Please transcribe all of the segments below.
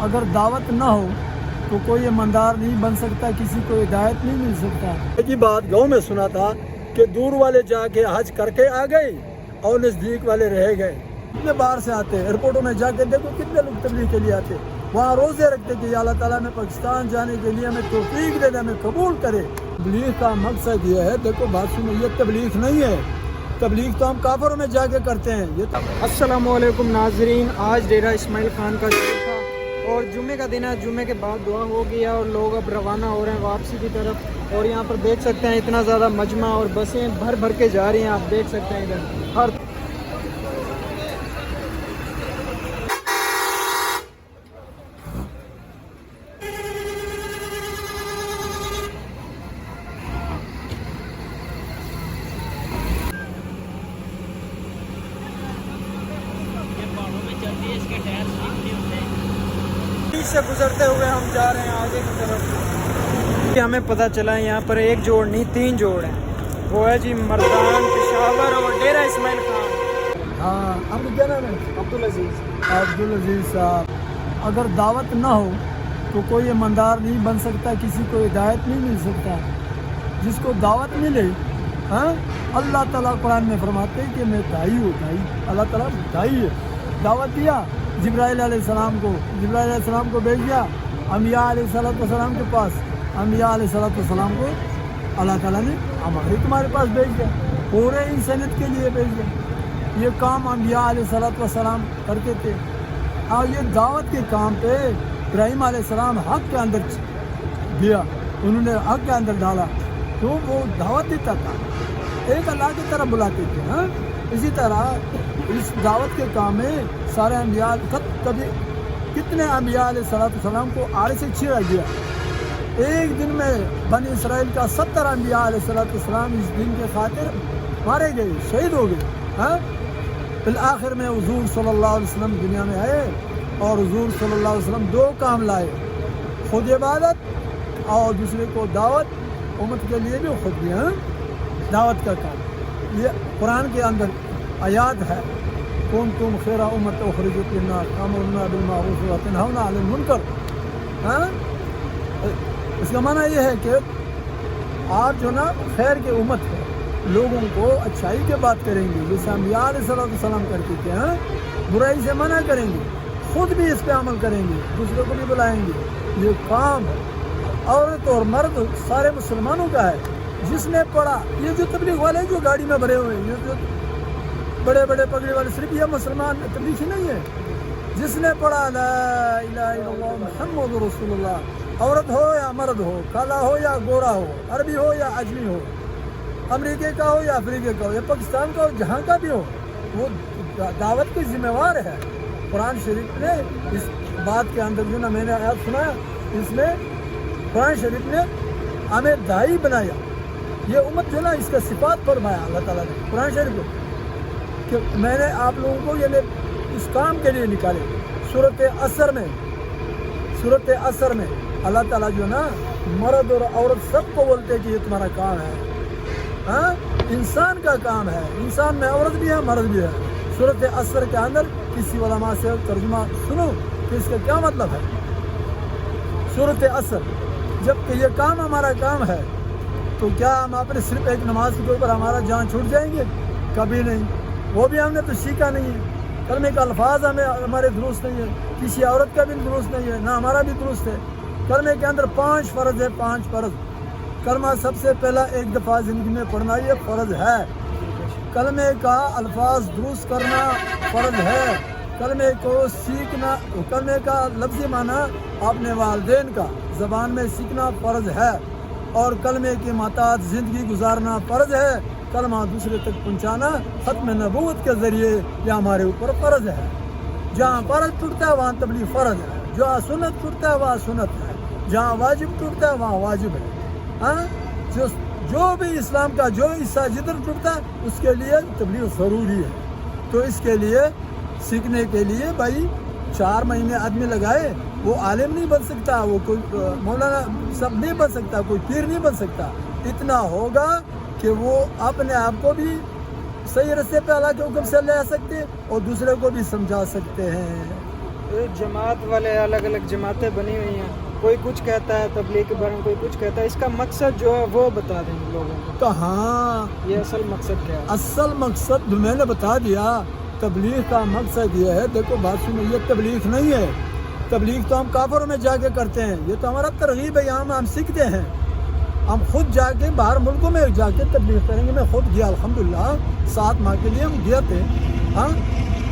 اگر دعوت نہ ہو تو کوئی ایماندار نہیں بن سکتا، کسی کو ہدایت نہیں مل سکتا۔ ایک ہی بات گاؤں میں سنا تھا کہ دور والے جا کے حج کر کے آ گئے اور نزدیک والے رہ گئے۔ کتنے باہر سے آتے ہیں، ایئرپورٹوں میں جا کے دیکھو کتنے لوگ تبلیغ کے لیے آتے، وہاں روزے رکھتے کہ یا اللہ تعالیٰ میں پاکستان جانے کے لیے ہمیں توفیق دے دے، ہمیں قبول کرے۔ تبلیغ کا مقصد یہ ہے، دیکھو بات سنو، یہ تبلیغ نہیں ہے، تبلیغ تو ہم کافروں میں جا کے کرتے ہیں۔ یہ السلام علیکم ناظرین، آج ڈیرہ اسماعیل خان کا دن تھا اور جمعے کا دن ہے۔ جمعے کے بعد دعا ہو گیا اور لوگ اب روانہ ہو رہے ہیں واپسی کی طرف، اور یہاں پر دیکھ سکتے ہیں اتنا زیادہ مجمع اور بسیں بھر بھر کے جا رہی ہیں۔ آپ دیکھ سکتے ہیں ادھر ہر سے گزرتے ہوئے ہم جا رہے ہیں آگے کی طرف۔ ہمیں پتہ چلا یہاں پر ایک جوڑ نہیں 3 جوڑ ہیں، وہ ہے جی مردان، پشاور اور ڈیرہ اسماعیل خان۔ ہاں، ہم کیا نام ہے؟ عبدالعزیز صاحب۔ اگر دعوت نہ ہو تو کوئی ایماندار نہیں بن سکتا، کسی کو ہدایت نہیں مل سکتا۔ جس کو دعوت ملے، ہاں، اللہ تعالیٰ قرآن میں فرماتے ہیں کہ میں دائی ہوں، دائی، اللہ تعالیٰ دائی ہے۔ دعوت دیا جبرائیل علیہ السلام کو، جبرائیل علیہ السلام کو بھیج دیا انبیاء علیہ السلام کے پاس، انبیاء علیہ السلام کو اللہ تعالیٰ نے ہمارے تمہارے پاس بھیج دیا، پورے انسانیت کے لیے بھیج دیا۔ یہ کام انبیاء علیہ السلام کرتے تھے، اور یہ دعوت کے کام پہ ابراہیم علیہ السلام حق کے اندر دیا، انہوں نے حق کے اندر ڈالا، تو وہ دعوت دیتا تھا، ایک اللہ کی طرف بلاتے تھے۔ ہاں، اسی طرح اس دعوت کے کام میں سارے انبیاء، کبھی کتنے انبیاء علیہ السلام کو آڑے سے چھیڑا گیا۔ ایک دن میں بنی اسرائیل کا 70 انبیاء علیہ السلام اس دن کے خاطر مارے گئے، شہید ہو گئے۔ ہاں، بالآخر میں حضور صلی اللہ علیہ وسلم دنیا میں آئے اور حضور صلی اللہ علیہ وسلم 2 کام لائے، خود عبادت اور دوسرے کو دعوت، امت کے لیے بھی خود بھی، ہاں، دعوت کا کام۔ یہ قرآن کے اندر آیات ہے، کنتم خیر امت اخرجت للناس تأمرون بالمعروف وتنہون عن المنکر۔ ہاں، اس کا معنی یہ ہے کہ آپ جو نا خیر کے امت ہے، لوگوں کو اچھائی کے بات کریں گے جیسے انبیاء علیہ السلام کرتے تھے، ہاں، برائی سے منع کریں گے، خود بھی اس پہ عمل کریں گے، دوسروں کو بھی بلائیں گے۔ یہ کام عورت اور مرد سارے مسلمانوں کا ہے۔ جس نے پڑھا، یہ جو تبلیغ والے جو گاڑی میں بھرے ہوئے ہیں، یہ جو بڑے بڑے پگڑی والے، صرف یہ مسلمان تبلیغی نہیں ہے۔ جس نے پڑھا لا الہ الا اللہ محمد رسول اللہ، عورت ہو یا مرد ہو، کالا ہو یا گورا ہو، عربی ہو یا عجمی ہو، امریکہ کا ہو یا افریقہ کا ہو یا پاکستان کا ہو، جہاں کا بھی ہو، وہ دعوت کی ذمہ وار ہے۔ قرآن شریف نے اس بات کے اندر جو نا میں نے آیات سنا، اس میں قرآن شریف نے ہمیں دائی بنایا۔ یہ امت جو نا اس کا صفات فرمایا اللہ تعالیٰ نے قرآن شریف کو، کہ میں نے آپ لوگوں کو یہ اس کام کے لیے نکالے۔ سورۃ عصر میں اللہ تعالیٰ جو نا مرد اور عورت سب کو بولتے کہ یہ تمہارا کام ہے، ہاں، انسان کا کام ہے، انسان میں عورت بھی ہے مرد بھی ہے۔ سورۃ عصر کے اندر کسی علماء سے ترجمہ سنو کہ اس کا کیا مطلب ہے۔ سورۃ عصر، جب کہ یہ کام ہمارا کام ہے تو کیا ہم اپنے صرف ایک نماز کے اوپر ہمارا جان چھوٹ جائیں گے؟ کبھی نہیں، وہ بھی ہم نے تو سیکھا نہیں ہے۔ کلمے کا الفاظ ہمارے درست نہیں ہے، کسی عورت کا بھی درست نہیں ہے، نہ ہمارا بھی درست ہے۔ کلمے کے اندر 5 فرض ہے، 5 فرض۔ کلمہ سب سے پہلا ایک دفعہ زندگی میں پڑھنا یہ فرض ہے۔ کلمے کا الفاظ درست کرنا فرض ہے۔ کلمے کو سیکھنا، کلمے کا لفظی معنی اپنے والدین کا زبان میں سیکھنا فرض ہے، اور کلمے کے محتاط زندگی گزارنا فرض ہے۔ کلمہ دوسرے تک پہنچانا ختم نبوت کے ذریعے یہ ہمارے اوپر فرض ہے۔ جہاں فرض ٹوٹتا ہے وہاں تبلیغ فرض ہے، جہاں سنت ٹوٹتا ہے وہاں سنت ہے، جہاں واجب ٹوٹتا ہے وہاں واجب ہے۔ ہاں، جو بھی اسلام کا جو حصہ جدھر ٹوٹتا ہے اس کے لیے تبلیغ ضروری ہے۔ تو اس کے لیے سیکھنے کے لیے بھائی 4 مہینے آدمی لگائے، وہ عالم نہیں بن سکتا، وہ کوئی مولانا سب نہیں بن سکتا، کوئی پیر نہیں بن سکتا۔ اتنا ہوگا کہ وہ اپنے آپ کو بھی صحیح رستے پہ اللہ کے حکم سے لے آ سکتے اور دوسرے کو بھی سمجھا سکتے ہیں۔ جماعت والے الگ الگ جماعتیں بنی ہوئی ہیں, کوئی کچھ کہتا ہے تبلیغ کے بارے میں, کوئی کچھ کہتا ہے, اس کا مقصد جو ہے وہ بتا دیں لوگوں کو. کہاں یہ اصل مقصد کیا ہے؟ اصل مقصد میں نے بتا دیا. تبلیغ کا مقصد یہ ہے, دیکھو بات سنو, یہ تبلیغ نہیں ہے. تبلیغ تو ہم کافروں میں جا کے کرتے ہیں, یہ تو ہمارا ترغیب ہے, یہاں ہم سیکھتے ہیں. ہم خود جا کے باہر ملکوں میں جا کے تبلیغ کریں گے. میں خود گیا الحمدللہ 7 ماہ کے لیے ہم گیا تھے. ہاں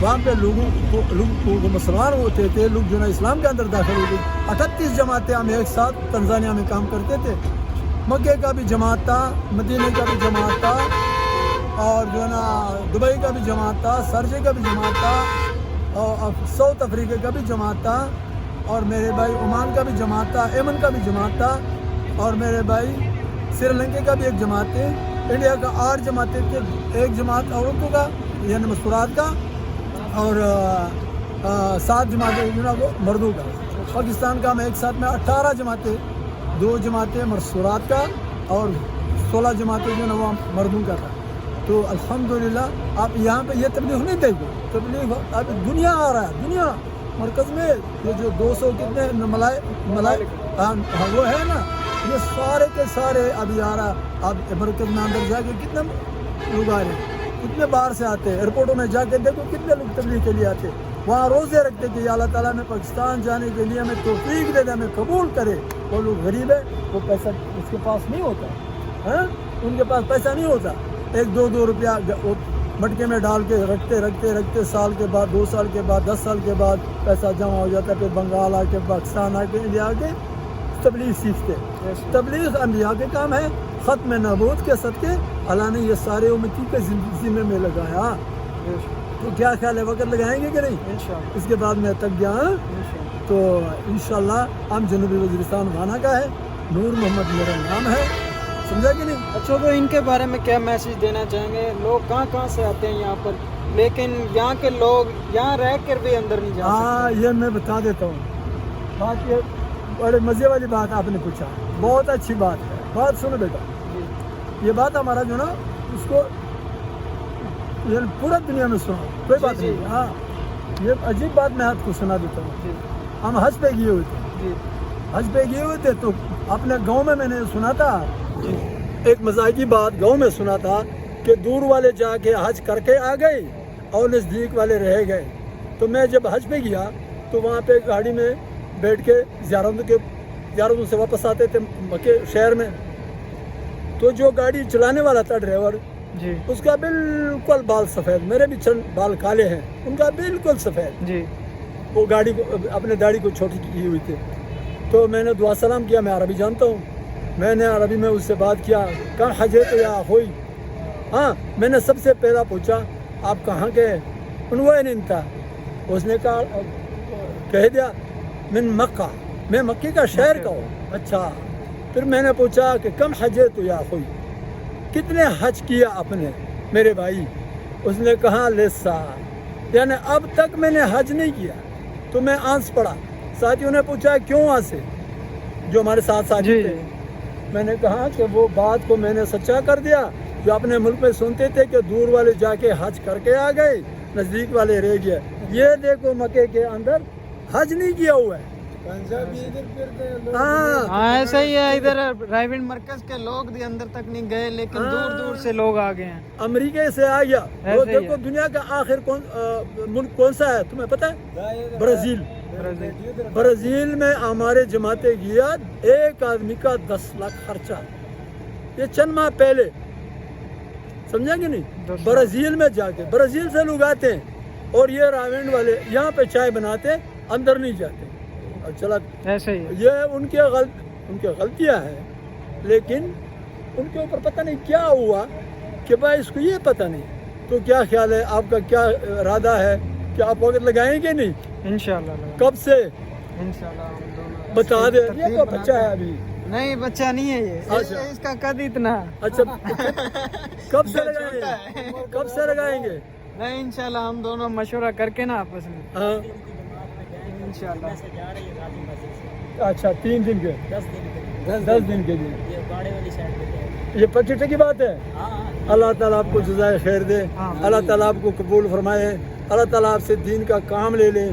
وہاں پہ لوگ مسلمان ہوتے تھے, لوگ جو ہے اسلام کے اندر داخل ہوتے. 38 جماعتیں ہم ایک ساتھ تنزانیہ میں کام کرتے تھے. مکے کا بھی جماعت تھا, مدینے کا بھی جماعت تھا, اور جو ہے نا دبئی کا بھی جماعت تھا, سرجے کا بھی جماعت تھا, اور ساؤتھ افریقہ کا بھی جماعت تھا, اور میرے بھائی عمان کا بھی جماعت تھا, ایمن کا بھی جماعت تھا, اور میرے بھائی سری لنکا کا بھی ایک جماعت ہے. انڈیا کا 8 جماعتیں تھے. ایک جماعت عورتوں کا یعنی مستورات کا, اور 7 جماعتیں جو ہے وہ مردوں کا. پاکستان کا میں ایک ساتھ میں 18 جماعتیں, 2 جماعتیں مستورات کا اور 16 جماعتیں جو ہے وہ مردوں کا تھا. تو الحمدللہ آپ یہاں پہ یہ تبلیغ نہیں دیکھو, تبلیغ اب دنیا آ رہا ہے. دنیا مرکز میں یہ جو 200 کتنے ملائے وہ ہے نا, یہ سارے کے سارے ابھی آ رہا. اب مرکز میں اندر جا کے کتنے لوگ آ رہے ہیں, کتنے باہر سے آتے ہیں. ایئرپورٹوں میں جا کے دیکھو کتنے لوگ تبلیغ کے لیے آتے. وہاں روزے رکھتے کہ یا اللہ تعالیٰ میں پاکستان جانے کے لیے ہمیں توفیق دے دے, ہمیں قبول کرے. وہ لوگ غریب ہے, وہ پیسہ اس کے پاس نہیں ہوتا, ہاں ان کے پاس پیسہ نہیں ہوتا. 1-2 روپیہ مٹکے میں ڈال کے رکھتے سال کے بعد, 2 سال کے بعد, 10 سال کے بعد پیسہ جمع ہو جاتا ہے. پھر بنگال آ کے, پاکستان آ کے, انڈیا آ کے تبلیغ سیکھتے. تبلیغ انبیاء کے کام ہے. ختم نبوت کے صدقے اللہ نے یہ سارے امتی کے ذمے میں لگایا. تو کیا خیال ہے, وقت لگائیں گے کہ نہیں؟ انشاءاللہ. اس کے بعد میں تک گیا تو انشاءاللہ ہم جنوبی وزیرستان وانا کا ہے. نور محمد میرا نام ہے, سمجھا کہ نہیں؟ اچھا, تو ان کے بارے میں کیا میسیج دینا چاہیں گے؟ لوگ کہاں سے آتے ہیں یہاں پر, لیکن یہاں کے لوگ یہاں رہ کر بھی اندر نہیں جا سکتے. ہاں یہ میں بتا دیتا ہوں. بات یہ بڑے مزے والی بات آپ نے پوچھا, بہت اچھی بات ہے. بات سنو بیٹا, یہ بات ہمارا جو نا اس کو پورا دنیا میں سنا, کوئی بات نہیں. ہاں یہ عجیب بات میں آپ کو سنا دیتا ہوں. ہم حج پہ گئے ہوئے تھے, تو اپنے گاؤں میں نے سنا تھا ایک مزاحی بات. گاؤں میں سنا تھا کہ دور والے جا کے حج کر کے آ گئے اور نزدیک والے رہ گئے. تو میں جب حج پہ گیا تو وہاں پہ گاڑی میں بیٹھ کے زیارتوں سے واپس آتے تھے مکے شہر میں. تو جو گاڑی چلانے والا تھا ڈرائیور, اس کا بالکل بال سفید, میرے بھی چند بال کالے ہیں, ان کا بالکل سفید. وہ گاڑی کو اپنے داڑھی کو چھوٹی کی ہوئی تھی. تو میں نے دعا سلام کیا, میں عربی جانتا ہوں, میں نے عربی میں اس سے بات کیا, کہاں حجے تو یا ہوئی. ہاں میں نے سب سے پہلا پوچھا آپ کہاں کے, عنوان انتا. اس نے کہہ دیا من مکہ, میں مکے کا شہر کا ہوں. اچھا, پھر میں نے پوچھا کہ کم حجے تو یا ہوئی, کتنے حج کیا آپ نے میرے بھائی؟ اس نے کہا لیسا, یعنی اب تک میں نے حج نہیں کیا. تو میں آنس پڑا. ساتھیوں نے پوچھا کیوں آنسے, جو ہمارے ساتھ ساتھی تھے. میں نے کہا کہ وہ بات کو میں نے سچا کر دیا جو اپنے ملک میں سنتے تھے کہ دور والے جا کے حج کر کے آ گئے, نزدیک والے رہ گئے. یہ دیکھو مکے کے اندر حج نہیں کیا ہوا ہے. ہاں ایسا ہی ہے, ادھر رائیونڈ مرکز کے لوگ بھی اندر تک نہیں گئے, لیکن دور دور سے لوگ آ گئے ہیں. امریکہ سے آ گیا. وہ دیکھو دنیا کا آخر ملک کون سا ہے تمہیں پتہ ہے؟ برازیل. برازیل میں ہمارے جماعتیں گیا, ایک آدمی کا 10 لاکھ خرچہ. یہ چند ماہ پہلے, سمجھا کہ نہیں؟ برازیل میں جا کے, برازیل سے لوگ آتے ہیں اور یہ راونڈ والے یہاں پہ چائے بناتے, اندر نہیں جاتے. چلا ایسے ہی, یہ ان کے غلطیاں ہیں, لیکن ان کے اوپر پتہ نہیں کیا ہوا کہ بھائی اس کو یہ پتہ نہیں. تو کیا خیال ہے آپ کا, کیا ارادہ ہے کہ آپ وقت لگائیں گے نہیں؟ انشاءاللہ. کب سے انشاءاللہ بتا دے. یہ تو بچہ ہے ابھی. نہیں بچہ نہیں ہے یہ, اس کا قد اتنا. اچھا کب سے لگائیں گے, کب سے لگائیں گے؟ نہیں انشاءاللہ ہم دونوں مشورہ کر کے نا آپس میں. ہاں انشاءاللہ. اچھا 3 دن کے, 10 دن کے لیے. یہ پچیٹے کی بات ہے. اللہ تعالیٰ آپ کو جزائے خیر دے, اللہ تعالیٰ آپ کو قبول فرمائے, اللہ تعالیٰ آپ سے دین کا کام لے لیں.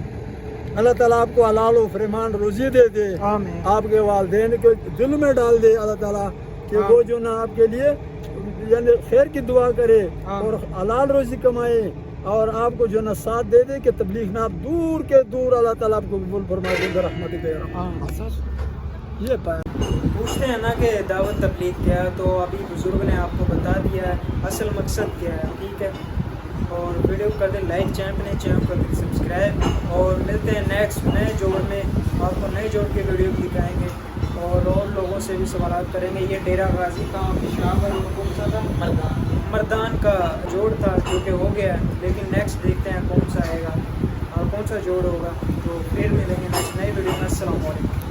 اللہ تعالیٰ آپ کو حلال و فرمان روزی دے دے، آمین آپ کے والدین کے دل میں ڈال دے اللہ تعالیٰ کہ وہ جو نا آپ کے لیے یعنی خیر کی دعا کرے اور حلال روزی کمائے، اور آپ کو جو نا ساتھ دے دے کہ تبلیغ میں آپ دور کے دور اللہ تعالیٰ آپ کو قبول فرما دے گا رحمت کے یہ پایا۔ پوچھتے ہیں نا کہ دعوت تبلیغ کیا ہے، تو ابھی بزرگ نے آپ کو بتا دیا ہے اصل مقصد کیا ہے، ٹھیک ہے؟ اور ویڈیو کو کر دیں لائک، چینل کو کر دیں سبسکرائب، اور ملتے ہیں نیکسٹ نئے جوڑ میں، آپ کو نئے جوڑ کے ویڈیو دکھائیں گے اور لوگوں سے بھی سوالات کریں گے۔ یہ ڈیرہ غازی کہاں پشاور کون سا تھا؟ مردان کا جوڑ تھا جو کہ ہو گیا ہے، لیکن نیکسٹ دیکھتے ہیں کون سا آئے گا اور کون سا جوڑ ہوگا، تو پھر ملیں گے نیکسٹ نئے ویڈیو میں۔ السلام علیکم۔